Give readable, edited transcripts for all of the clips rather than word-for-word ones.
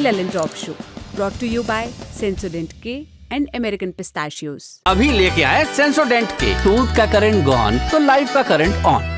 Lelin Talk Show, brought to you by Sensodyne K and American Pistachios. अभी लेके आए सेंसोडेंट के दूध का करंट गॉन तो लाइफ का करंट ऑन।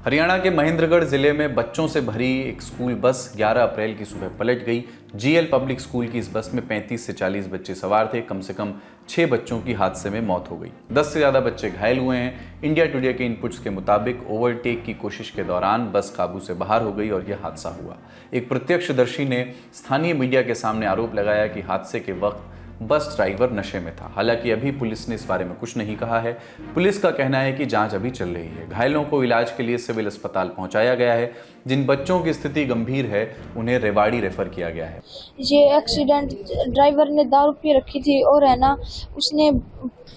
हरियाणा के महेंद्रगढ़ जिले में बच्चों से भरी एक स्कूल बस 11 अप्रैल की सुबह पलट गई। जीएल पब्लिक स्कूल की इस बस में 35 से 40 बच्चे सवार थे। कम से कम 6 बच्चों की हादसे में मौत हो गई। 10 से ज़्यादा बच्चे घायल हुए हैं। इंडिया टुडे के इनपुट्स के मुताबिक ओवरटेक की कोशिश के दौरान बस काबू से बाहर हो गई और यह हादसा हुआ। एक प्रत्यक्षदर्शी ने स्थानीय मीडिया के सामने आरोप लगाया कि हादसे के वक्त बस ड्राइवर नशे में था। हालांकि अभी पुलिस ने इस बारे में कुछ नहीं कहा है। पुलिस का कहना है कि जांच अभी चल रही है। घायलों को इलाज के लिए सिविल अस्पताल पहुंचाया गया है। जिन बच्चों की स्थिति गंभीर है उन्हें रेवाड़ी रेफर किया गया है। ये एक्सीडेंट ड्राइवर ने दारू पी रखी थी और है ना उसने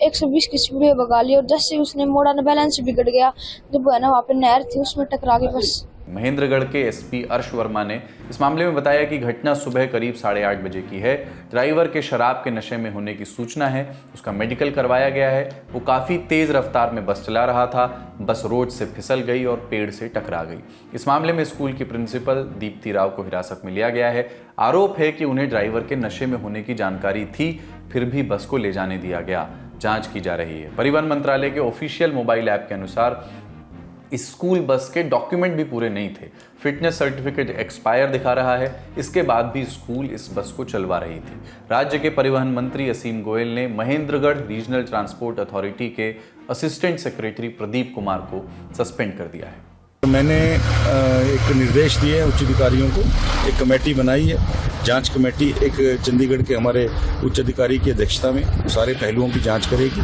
120 की स्पीड में भगा ली और जैसे उसने मोड़ा ना बैलेंस बिगड़ गया। जब है ना वहाँ पे नहर थी उसमें टकरा गई बस। महेंद्रगढ़ के एसपी अर्श वर्मा ने इस मामले में बताया कि घटना सुबह करीब 8:30 बजे की है। ड्राइवर के शराब के नशे में होने की सूचना है। उसका मेडिकल करवाया गया है। वो काफ़ी तेज़ रफ्तार में बस चला रहा था। बस रोड से फिसल गई और पेड़ से टकरा गई। इस मामले में स्कूल की प्रिंसिपल दीप्ति राव को हिरासत में लिया गया है। आरोप है कि उन्हें ड्राइवर के नशे में होने की जानकारी थी, फिर भी बस को ले जाने दिया गया। जाँच की जा रही है। परिवहन मंत्रालय के ऑफिशियल मोबाइल ऐप के अनुसार इस स्कूल बस के डॉक्यूमेंट भी पूरे नहीं थे। फिटनेस सर्टिफिकेट एक्सपायर दिखा रहा है। इसके बाद भी स्कूल इस बस को चलवा रही थी। राज्य के परिवहन मंत्री असीम गोयल ने महेंद्रगढ़ रीजनल ट्रांसपोर्ट अथॉरिटी के असिस्टेंट सेक्रेटरी प्रदीप कुमार को सस्पेंड कर दिया है। मैंने एक निर्देश दिए हैं उच्च अधिकारियों को। एक कमेटी बनाई है, जांच कमेटी, एक चंडीगढ़ के हमारे उच्च अधिकारी की अध्यक्षता में सारे पहलुओं की जांच करेगी।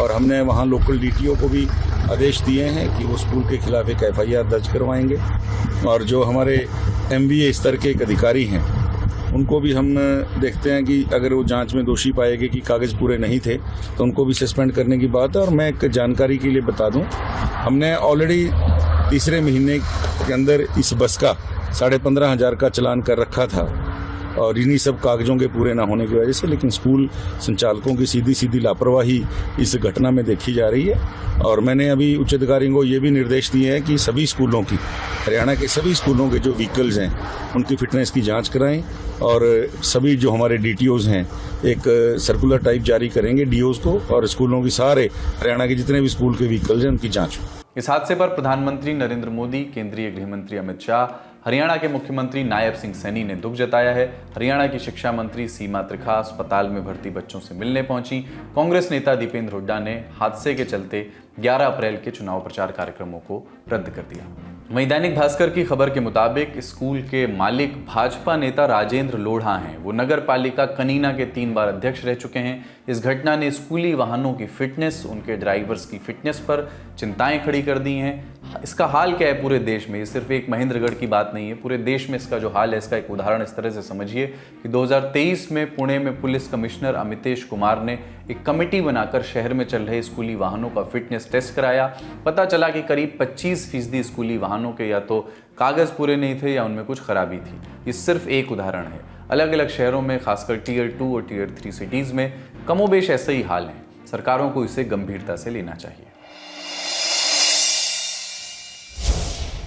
और हमने वहां लोकल डीटीओ को भी आदेश दिए हैं कि वो स्कूल के खिलाफ एक एफआईआर दर्ज करवाएंगे। और जो हमारे एमबीए स्तर के एक अधिकारी हैं उनको भी हम देखते हैं कि अगर वो जांच में दोषी पाएंगे कि कागज़ पूरे नहीं थे तो उनको भी सस्पेंड करने की बात है। और मैं एक जानकारी के लिए बता दूं, हमने ऑलरेडी तीसरे महीने के अंदर इस बस का 15,500 का चालान कर रखा था और इन्हीं सब कागजों के पूरे ना होने की वजह से। लेकिन स्कूल संचालकों की सीधी सीधी लापरवाही इस घटना में देखी जा रही है। और मैंने अभी उच्च अधिकारियों को ये भी निर्देश दिए हैं कि सभी स्कूलों की, हरियाणा के सभी स्कूलों के जो व्हीकल्स हैं उनकी फिटनेस की जांच कराएं। और सभी जो हमारे डीटीओज हैं एक सर्कुलर टाइप जारी करेंगे डीओज को, और स्कूलों की सारे हरियाणा के जितने भी स्कूल के व्हीकल्स हैं उनकी जाँच। इस हादसे पर प्रधानमंत्री नरेंद्र मोदी, केंद्रीय गृह मंत्री अमित शाह, हरियाणा के मुख्यमंत्री नायब सिंह सैनी ने दुख जताया है। हरियाणा की शिक्षा मंत्री सीमा त्रिखा अस्पताल में भर्ती बच्चों से मिलने पहुंची। कांग्रेस नेता दीपेंद्र हुड्डा ने हादसे के चलते 11 अप्रैल के चुनाव प्रचार कार्यक्रमों को रद्द कर दिया। वहीं दैनिक भास्कर की खबर के मुताबिक स्कूल के मालिक भाजपा नेता राजेंद्र लोढ़ा हैं। वो नगर पालिका कनीना के 3 बार अध्यक्ष रह चुके हैं। इस घटना ने स्कूली वाहनों की फिटनेस, उनके ड्राइवर्स की फिटनेस पर चिंताएं खड़ी कर दी हैं। इसका हाल क्या है पूरे देश में? ये सिर्फ एक महेंद्रगढ़ की बात नहीं है, पूरे देश में इसका जो हाल है इसका एक उदाहरण इस तरह से समझिए कि 2023 में पुणे में पुलिस कमिश्नर अमितेश कुमार ने एक कमेटी बनाकर शहर में चल रहे स्कूली वाहनों का फिटनेस टेस्ट कराया। पता चला कि करीब 25% स्कूली वाहनों के या तो कागज़ पूरे नहीं थे या उनमें कुछ खराबी थी। ये सिर्फ एक उदाहरण है। अलग अलग शहरों में, खासकर टियर 2 और टियर 3 सिटीज़ में कमोबेश ऐसे ही हाल हैं। सरकारों को इसे गंभीरता से लेना चाहिए।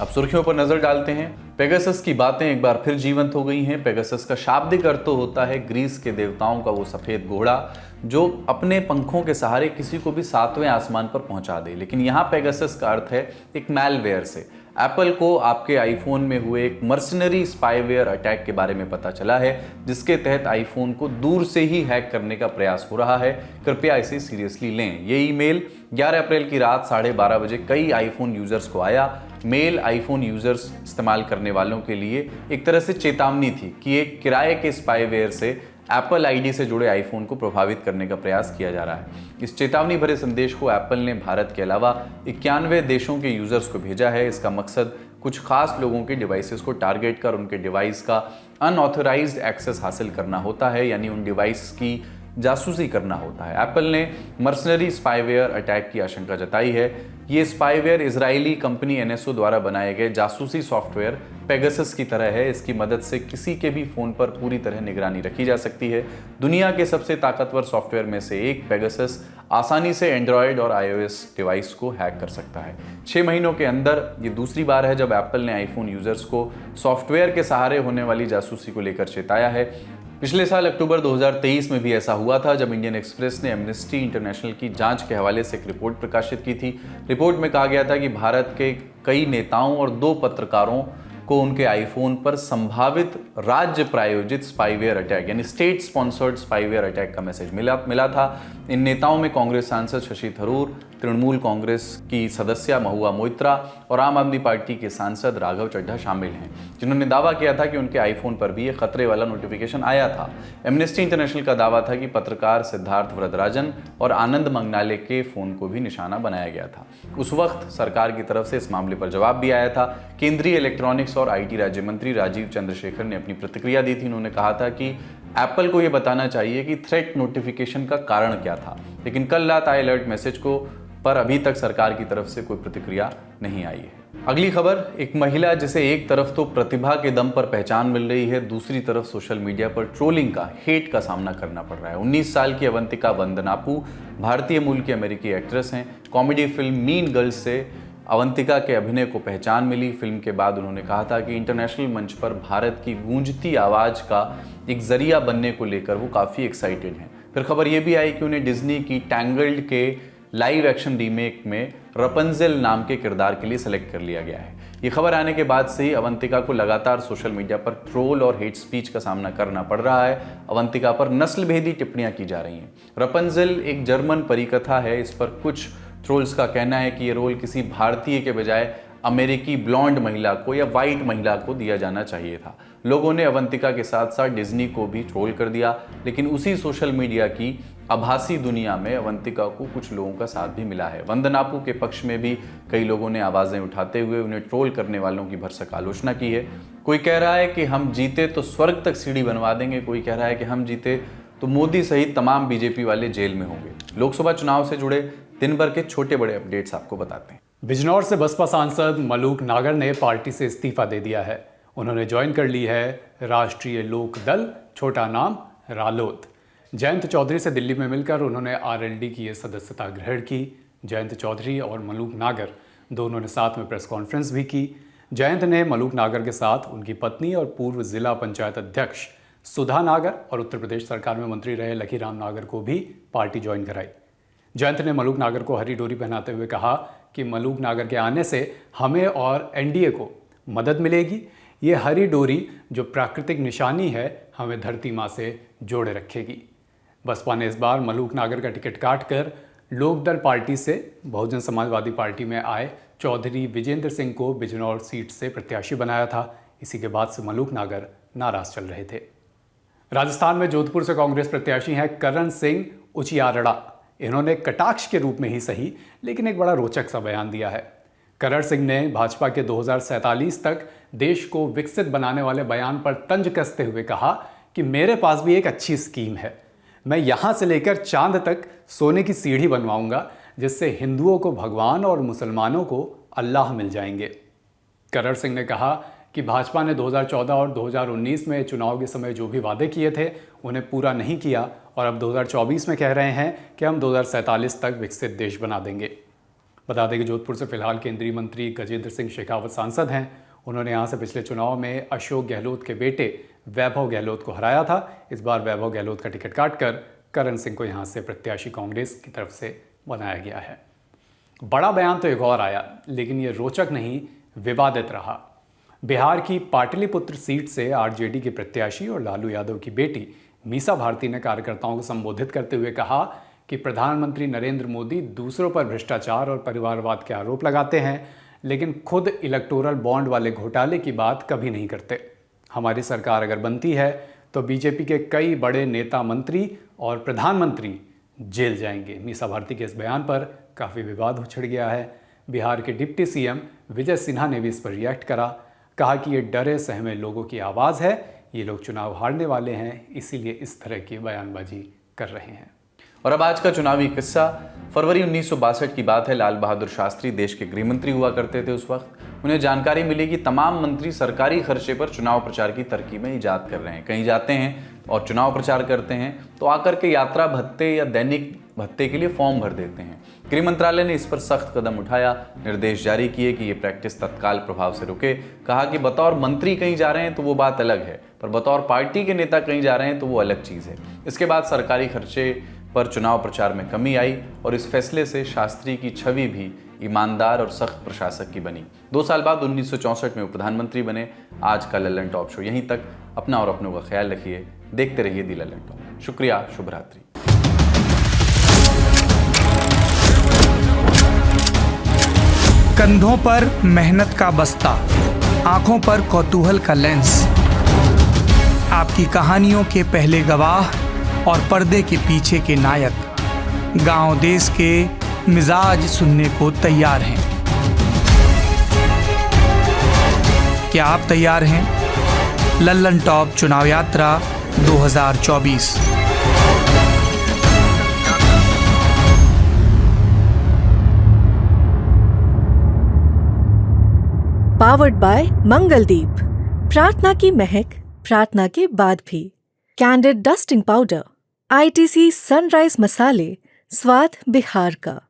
अब सुर्खियों पर नजर डालते हैं। पेगासस की बातें एक बार फिर जीवंत हो गई हैं। पेगासस का शाब्दिक अर्थ तो होता है ग्रीस के देवताओं का वो सफेद घोड़ा जो अपने पंखों के सहारे किसी को भी 7वें आसमान पर पहुंचा दे। लेकिन यहाँ पेगासस का अर्थ है एक मैलवेयर से। एप्पल को आपके आईफोन में हुए एक मर्सनरी स्पाईवेयर अटैक के बारे में पता चला है, जिसके तहत आईफोन को दूर से ही हैक करने का प्रयास हो रहा है। कृपया इसे सीरियसली लें। ये ईमेल 11 अप्रैल की रात 12:30 बजे कई आईफोन यूजर्स को आया। मेल आईफोन यूजर्स इस्तेमाल करने वालों के लिए एक तरह से चेतावनी थी कि एक किराए के स्पाईवेयर से एप्पल आईडी से जुड़े आईफोन को प्रभावित करने का प्रयास किया जा रहा है। इस चेतावनी भरे संदेश को एप्पल ने भारत के अलावा 91 देशों के यूजर्स को भेजा है। इसका मकसद कुछ खास लोगों के डिवाइसेस को टारगेट कर उनके डिवाइस का अनऑथराइज्ड एक्सेस हासिल करना होता है, यानी उन डिवाइस की जासूसी करना होता है। एप्पल ने मर्सनरी स्पाईवेयर अटैक की आशंका जताई है। ये स्पाईवेयर इजरायली कंपनी एनएसओ द्वारा बनाए गए जासूसी सॉफ्टवेयर पेगासस की तरह है। इसकी मदद से किसी के भी फ़ोन पर पूरी तरह निगरानी रखी जा सकती है। दुनिया के सबसे ताकतवर सॉफ्टवेयर में से एक पेगासस आसानी से एंड्रॉयड और iOS डिवाइस को हैक कर सकता है। 6 महीनों के अंदर ये दूसरी बार है जब एप्पल ने आईफोन यूजर्स को सॉफ्टवेयर के सहारे होने वाली जासूसी को लेकर चेताया है। पिछले साल अक्टूबर 2023 में भी ऐसा हुआ था जब इंडियन एक्सप्रेस ने एमनेस्टी इंटरनेशनल की जांच के हवाले से एक रिपोर्ट प्रकाशित की थी। रिपोर्ट में कहा गया था कि भारत के कई नेताओं और 2 पत्रकारों को उनके आईफोन पर संभावित राज्य प्रायोजित स्पाईवेयर अटैक यानी स्टेट स्पॉन्सर्ड स्पाईवेयर अटैक का मैसेज मिला था। इन नेताओं में कांग्रेस सांसद शशि थरूर, तृणमूल कांग्रेस की सदस्य महुआ मोइत्रा और आम आदमी पार्टी के सांसद राघव चड्ढा शामिल हैं, जिन्होंने दावा किया था कि उनके आईफोन पर भी एक खतरे वाला नोटिफिकेशन आया था। एमनेस्टी इंटरनेशनल का दावा था कि पत्रकार सिद्धार्थ वरदराजन और आनंद मंगनाले के फोन को भी निशाना बनाया गया था। उस वक्त सरकार की तरफ से इस मामले पर जवाब भी आया था। केंद्रीय इलेक्ट्रॉनिक्स और IT राज्य मंत्री राजीव चंद्रशेखर ने अपनी प्रतिक्रिया दी थी। उन्होंने कहा था कि एप्पल को यह बताना चाहिए कि थ्रेट नोटिफिकेशन का कारण क्या था, लेकिन कल रात आए अलर्ट मैसेज को पर अभी तक सरकार की तरफ से कोई प्रतिक्रिया नहीं आई है। अगली खबर, एक महिला जिसे एक तरफ तो प्रतिभा के दम पर पहचान मिल रही है, दूसरी तरफ सोशल मीडिया पर ट्रोलिंग का, हेट का सामना करना पड़ रहा है। 19 साल की अवंतिका वंदनापू भारतीय मूल की अमेरिकी एक्ट्रेस हैं। कॉमेडी फिल्म मीन गर्ल्स से अवंतिका के अभिनय को पहचान मिली। फिल्म के बाद उन्होंने कहा था कि इंटरनेशनल मंच पर भारत की गूंजती आवाज़ का एक जरिया बनने को लेकर वो काफ़ी एक्साइटेड हैं। फिर खबर ये भी आई कि उन्हें डिज्नी की टैंगल्ड के लाइव एक्शन रीमेक में रपंजेल नाम के किरदार के लिए सेलेक्ट कर लिया गया है। ये खबर आने के बाद से ही अवंतिका को लगातार सोशल मीडिया पर ट्रोल और हेट स्पीच का सामना करना पड़ रहा है। अवंतिका पर नस्लभेदी टिप्पणियां की जा रही हैं। रपंजेल एक जर्मन परिकथा है। इस पर कुछ ट्रोल्स का कहना है कि ये रोल किसी भारतीय के बजाय अमेरिकी ब्लॉन्ड महिला को या वाइट महिला को दिया जाना चाहिए था। लोगों ने अवंतिका के साथ साथ डिज्नी को भी ट्रोल कर दिया, लेकिन उसी सोशल मीडिया की आभासी दुनिया में अवंतिका को कुछ लोगों का साथ भी मिला है। वंदनापू के पक्ष में भी कई लोगों ने आवाज़ें उठाते हुए उन्हें ट्रोल करने वालों की भरसक आलोचना की है। कोई कह रहा है कि हम जीते तो स्वर्ग तक सीढ़ी बनवा देंगे, कोई कह रहा है कि हम जीते तो मोदी सहित तमाम बीजेपी वाले जेल में होंगे। लोकसभा चुनाव से जुड़े दिन भर के छोटे बड़े अपडेट्स आपको बताते हैं। बिजनौर से बसपा सांसद मलूक नागर ने पार्टी से इस्तीफा दे दिया है। उन्होंने ज्वाइन कर ली है राष्ट्रीय लोक दल, छोटा नाम रालोद। जयंत चौधरी से दिल्ली में मिलकर उन्होंने RLD की सदस्यता ग्रहण की। जयंत चौधरी और मलूक नागर दोनों ने साथ में प्रेस कॉन्फ्रेंस भी की। जयंत ने मलूक नागर के साथ उनकी पत्नी और पूर्व जिला पंचायत अध्यक्ष सुधा नागर और उत्तर प्रदेश सरकार में मंत्री रहे लखीराम नागर को भी पार्टी ज्वाइन कराई। जयंत ने मलूक नागर को हरी डोरी पहनाते हुए कहा कि मलूक नागर के आने से हमें और NDA को मदद मिलेगी। ये हरी डोरी जो प्राकृतिक निशानी है हमें धरती माँ से जोड़े रखेगी। बसपा ने इस बार मलूक नागर का टिकट काटकर लोकदल पार्टी से बहुजन समाजवादी पार्टी में आए चौधरी विजेंद्र सिंह को बिजनौर सीट से प्रत्याशी बनाया था। इसी के बाद से मलूक नागर नाराज चल रहे थे। राजस्थान में जोधपुर से कांग्रेस प्रत्याशी हैं करण सिंह उचियारड़ा। इन्होंने कटाक्ष के रूप में ही सही लेकिन एक बड़ा रोचक सा बयान दिया है। करण सिंह ने भाजपा के 2047 तक देश को विकसित बनाने वाले बयान पर तंज कसते हुए कहा कि मेरे पास भी एक अच्छी स्कीम है। मैं यहाँ से लेकर चांद तक सोने की सीढ़ी बनवाऊंगा जिससे हिंदुओं को भगवान और मुसलमानों को अल्लाह मिल जाएंगे। करण सिंह ने कहा कि भाजपा ने 2014 और 2019 में चुनाव के समय जो भी वादे किए थे उन्हें पूरा नहीं किया और अब 2024 में कह रहे हैं कि हम 2047 तक विकसित देश बना देंगे। बता दें कि जोधपुर से फिलहाल केंद्रीय मंत्री गजेंद्र सिंह शेखावत सांसद हैं। उन्होंने यहाँ से पिछले चुनाव में अशोक गहलोत के बेटे वैभव गहलोत को हराया था। इस बार वैभव गहलोत का टिकट काटकर करण सिंह को यहाँ से प्रत्याशी कांग्रेस की तरफ से बनाया गया है। बड़ा बयान तो एक और आया लेकिन ये रोचक नहीं, विवादित रहा। बिहार की पाटलिपुत्र सीट से RJD के प्रत्याशी और लालू यादव की बेटी मीसा भारती ने कार्यकर्ताओं को संबोधित करते हुए कहा कि प्रधानमंत्री नरेंद्र मोदी दूसरों पर भ्रष्टाचार और परिवारवाद के आरोप लगाते हैं लेकिन खुद इलेक्टोरल बॉन्ड वाले घोटाले की बात कभी नहीं करते। हमारी सरकार अगर बनती है तो बीजेपी के कई बड़े नेता, मंत्री और प्रधानमंत्री जेल जाएंगे। मीसा भारती के इस बयान पर काफ़ी विवाद उछड़ गया है। बिहार के डिप्टी CM विजय सिन्हा ने भी इस पर रिएक्ट करा, कहा कि ये डरे सहमे लोगों की आवाज़ है, ये लोग चुनाव हारने वाले हैं इसीलिए इस तरह की बयानबाजी कर रहे हैं। और अब आज का चुनावी किस्सा। फरवरी 1962 की बात है। लाल बहादुर शास्त्री देश के गृह मंत्री हुआ करते थे। उस वक्त उन्हें जानकारी मिली कि तमाम मंत्री सरकारी खर्चे पर चुनाव प्रचार की तरकीबें ईजाद कर रहे हैं। कहीं जाते हैं और चुनाव प्रचार करते हैं तो आकर के यात्रा भत्ते या दैनिक भत्ते के लिए फॉर्म भर देते हैं। गृह मंत्रालय ने इस पर सख्त कदम उठाया, निर्देश जारी किए कि ये प्रैक्टिस तत्काल प्रभाव से रुके। कहा कि बतौर मंत्री कहीं जा रहे हैं तो वो बात अलग है, पर बतौर पार्टी के नेता कहीं जा रहे हैं तो वो अलग चीज़ है। इसके बाद सरकारी खर्चे पर चुनाव प्रचार में कमी आई और इस फैसले से शास्त्री की छवि भी ईमानदार और सख्त प्रशासक की बनी। 2 साल बाद 1964 में वो प्रधानमंत्री बने। आज का लल्लन टॉप शो यहीं तक। अपना और अपनों का ख्याल रखिए, देखते रहिए दी लल्लन टॉप। शुक्रिया, शुभ रात्रि। कंधों पर मेहनत का बस्ता, आंखों पर कौतूहल का लेंस, आपकी कहानियों के पहले गवाह और पर्दे के पीछे के नायक गांव देश के मिजाज सुनने को तैयार हैं। क्या आप तैयार हैं? लल्लन टॉप चुनाव यात्रा 2024। Powered by Mangaldeep. प्रार्थना की महक प्रार्थना के बाद भी। Candid dusting powder, ITC sunrise मसाले, स्वाद बिहार का।